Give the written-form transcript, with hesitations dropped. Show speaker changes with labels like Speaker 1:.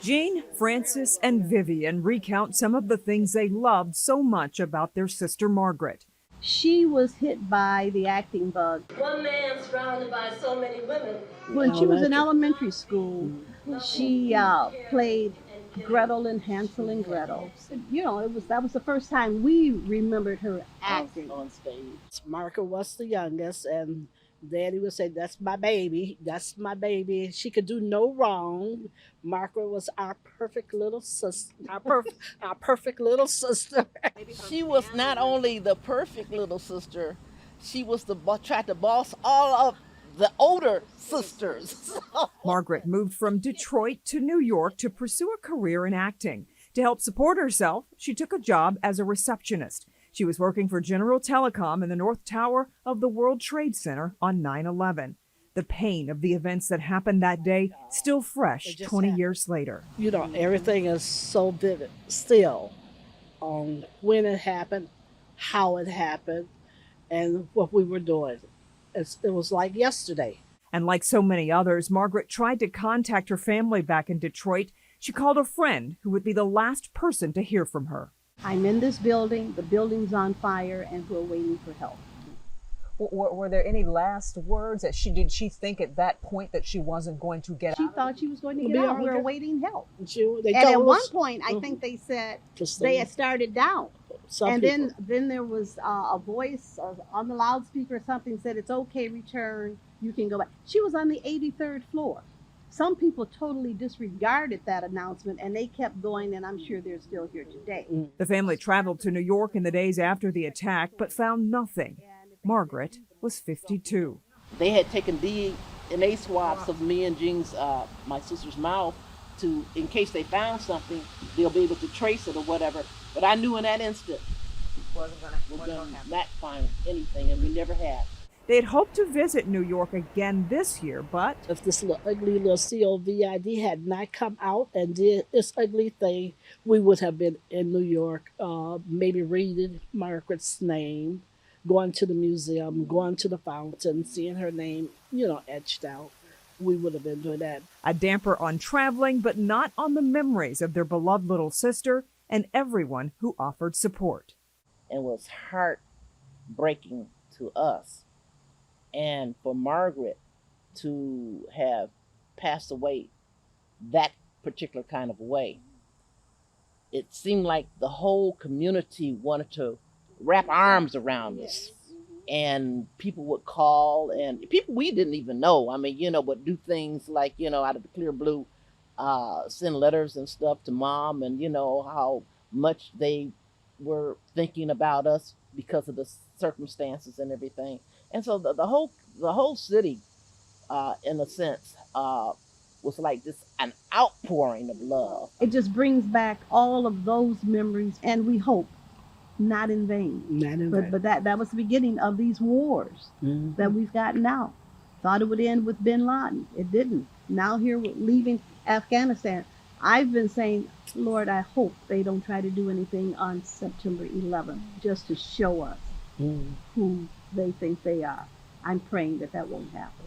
Speaker 1: Jean, Frances, and Vivian recount some of the things they loved so much about their sister Margaret.
Speaker 2: She was hit by the acting bug.
Speaker 3: One man surrounded by so many women.
Speaker 2: When she was in elementary school, she played Gretel and Hansel and Gretel. You know, that was the first time we remembered her acting on stage.
Speaker 4: Margaret was the youngest, and Daddy would say, "That's my baby. That's my baby. She could do no wrong." Margaret was our perfect little sister. Our perfect little sister.
Speaker 5: She was not only the perfect little sister, she was tried to boss all of the older sisters.
Speaker 1: Margaret moved from Detroit to New York to pursue a career in acting. To help support herself, she took a job as a receptionist. She was working for General Telecom in the North Tower of the World Trade Center on 9/11. The pain of the events that happened that day still fresh 20 years later.
Speaker 4: You know, everything is so vivid still on when it happened, how it happened, and what we were doing. It was like yesterday.
Speaker 1: And like so many others, Margaret tried to contact her family back in Detroit. She called a friend who would be the last person to hear from her.
Speaker 2: I'm in this building, the building's on fire, and we're waiting for help.
Speaker 6: Were there any last words that did she think at that point that she wasn't going to get out?
Speaker 2: She thought she was going to get out. We were awaiting help.
Speaker 4: And
Speaker 2: at one point, I think they said they had started down. And then there was a voice on the loudspeaker or something said, "It's okay, return, you can go back." She was on the 83rd floor. Some people totally disregarded that announcement and they kept going, and I'm sure they're still here today.
Speaker 1: The family traveled to New York in the days after the attack, but found nothing. Margaret was 52.
Speaker 5: They had taken DNA swabs of me and Jean's, my sister's mouth, in case they found something, they'll be able to trace it or whatever. But I knew in that instant we're going to not find anything, and we never had.
Speaker 1: They had hoped to visit New York again this year, but
Speaker 4: if this ugly little COVID had not come out and did this ugly thing, we would have been in New York, maybe reading Margaret's name, going to the museum, going to the fountain, seeing her name, etched out. We would have been doing that.
Speaker 1: A damper on traveling, but not on the memories of their beloved little sister and everyone who offered support.
Speaker 5: It was heartbreaking to us. And for Margaret to have passed away that particular kind of way, it seemed like the whole community wanted to wrap arms around us. And people would call, and people we didn't even know, would do things like, out of the clear blue, send letters and stuff to Mom, and how much they were thinking about us because of the circumstances and everything. And so the whole city, in a sense, was like just an outpouring of love.
Speaker 2: It just brings back all of those memories, and we hope not in vain.
Speaker 4: Not in vain.
Speaker 2: But that was the beginning of these wars that we've got now. Thought it would end with bin Laden. It didn't. Now here we're leaving Afghanistan. I've been saying, Lord, I hope they don't try to do anything on September 11th just to show us who they think they are. I'm praying that won't happen.